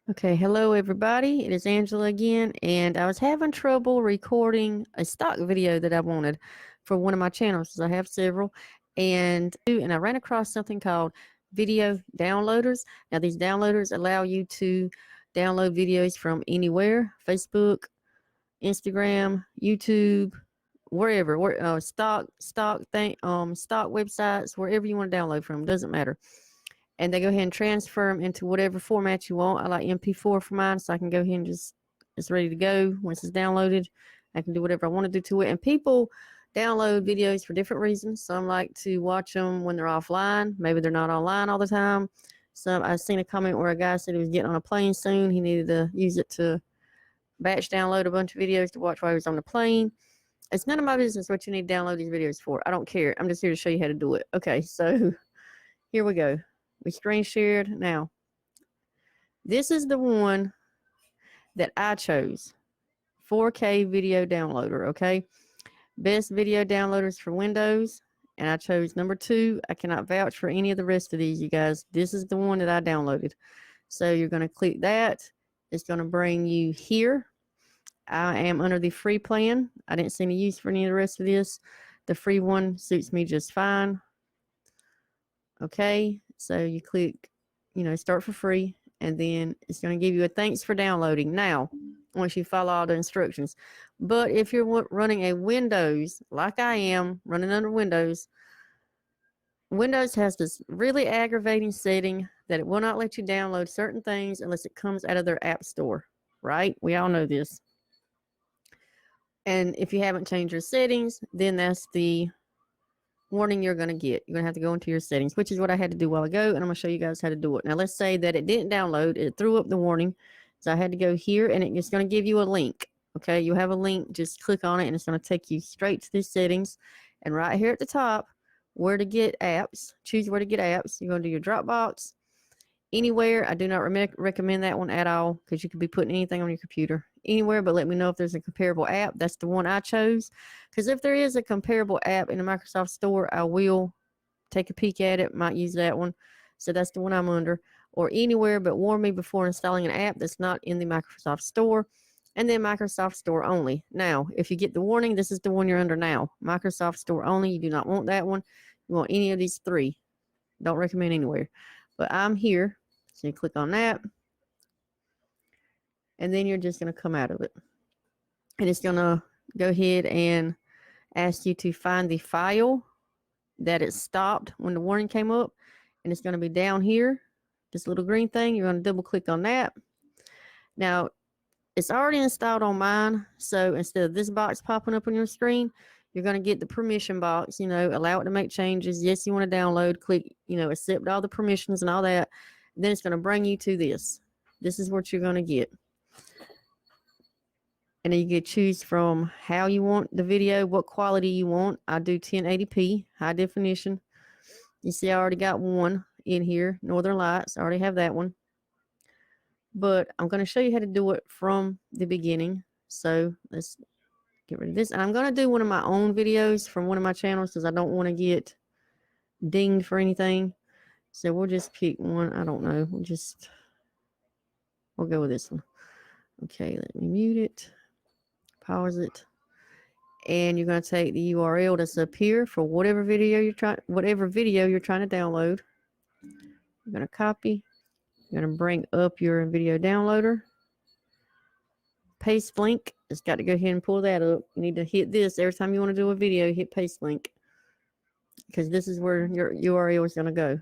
Okay, hello everybody. It is Angela again, and I was having trouble recording a stock video that I wanted for one of my channels, 'cause I have several, and I ran across something called video downloaders. Now, these downloaders allow you to download videos from anywhere: Facebook, Instagram, YouTube, wherever, stock websites, wherever you want to download from, doesn't matter, and they go ahead and transfer them into whatever format you want. I like MP4 for mine, so I can go ahead and it's ready to go. Once it's downloaded, I can do whatever I want to do to it. And people download videos for different reasons. Some like to watch them when they're offline. Maybe they're not online all the time. I've seen a comment where a guy said he was getting on a plane soon. He needed to use it to batch download a bunch of videos to watch while he was on the plane. It's none of my business what you need to download these videos for. I don't care. I'm just here to show you how to do it. Okay, so here we go. We screen shared. Now, this is the one that I chose. 4K video downloader, okay? Best video downloaders for Windows. And I chose number 2. I cannot vouch for any of the rest of these, you guys. This is the one that I downloaded. So you're going to click that. It's going to bring you here. I am under the free plan. I didn't see any use for any of the rest of this. The free one suits me just fine. Okay, so you click, start for free, and then it's going to give you a thanks for downloading. Now, once you follow all the instructions. But if you're running a Windows, like I am, running under Windows, Windows has this really aggravating setting that it will not let you download certain things unless it comes out of their app store, right? We all know this. And if you haven't changed your settings, then that's the warning you're going to get. You're going to have to go into your settings, which is what I had to do a while ago, and I'm going to show you guys how to do it. Now, let's say that it didn't download. It threw up the warning, so I had to go here, and it's going to give you a link. Okay, you have a link. Just click on it, and it's going to take you straight to these settings. And right here at the top, where to get apps, choose where to get apps. You're going to do your Dropbox. Anywhere, I do not recommend that one at all because you could be putting anything on your computer. Anywhere, but let me know if there's a comparable app. That's the one I chose, because if there is a comparable app in the Microsoft Store, I will take a peek at it. Might use that one. So that's the one I'm under. Or anywhere, but warn me before installing an app that's not in the Microsoft Store, and then Microsoft Store only. Now, if you get the warning, this is the one you're under now. Microsoft Store only. You do not want that one. You want any of these 3. Don't recommend anywhere. But I'm here, so you click on that, and then you're just going to come out of it. And it's going to go ahead and ask you to find the file that it stopped when the warning came up, and it's going to be down here, this little green thing. You're going to double click on that. Now, it's already installed on mine, so instead of this box popping up on your screen, you're going to get the permission box, allow it to make changes. Yes, you want to download, click, accept all the permissions and all that. Then it's going to bring you to this. This is what you're going to get. And then you can choose from how you want the video, what quality you want. I do 1080p, high definition. You see I already got one in here, Northern Lights. I already have that one. But I'm going to show you how to do it from the beginning. So let's get rid of this. And I'm going to do one of my own videos from one of my channels because I don't want to get dinged for anything. So we'll just pick one. I don't know. We'll go with this one. Okay, let me mute it. Pause it. And you're going to take the URL that's up here for whatever video you're trying to download. You're going to copy. You're going to bring up your video downloader. Paste link. It's got to go ahead and pull that up. You need to hit this every time you want to do a video. Hit paste link, because this is where your URL is going to go.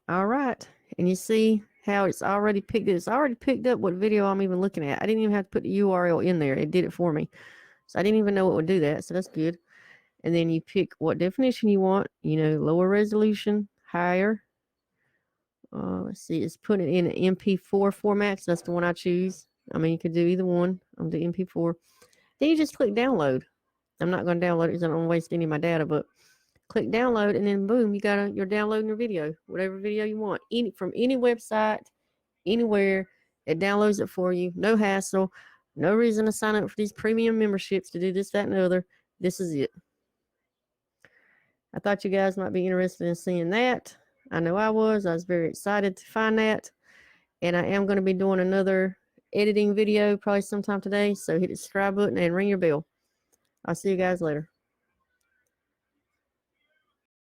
All right, and you see how it's already picked it. It's already picked up what video I'm even looking at. I didn't even have to put the URL in there. It did it for me. So I didn't even know it would do that. So that's good. And then you pick what definition you want. Lower resolution, higher. Let's see, it's putting it in an MP4 format, so that's the one I choose. I mean, you could do either one on the MP4. Then you just click download. I'm not going to download it because I don't want to waste any of my data, but click download, and then boom, you're downloading your video, whatever video you want, from any website, anywhere. It downloads it for you. No hassle. No reason to sign up for these premium memberships to do this, that, and the other. This is it. I thought you guys might be interested in seeing that. I know I was. I was very excited to find that. And I am going to be doing another editing video probably sometime today. So hit the subscribe button and ring your bell. I'll see you guys later.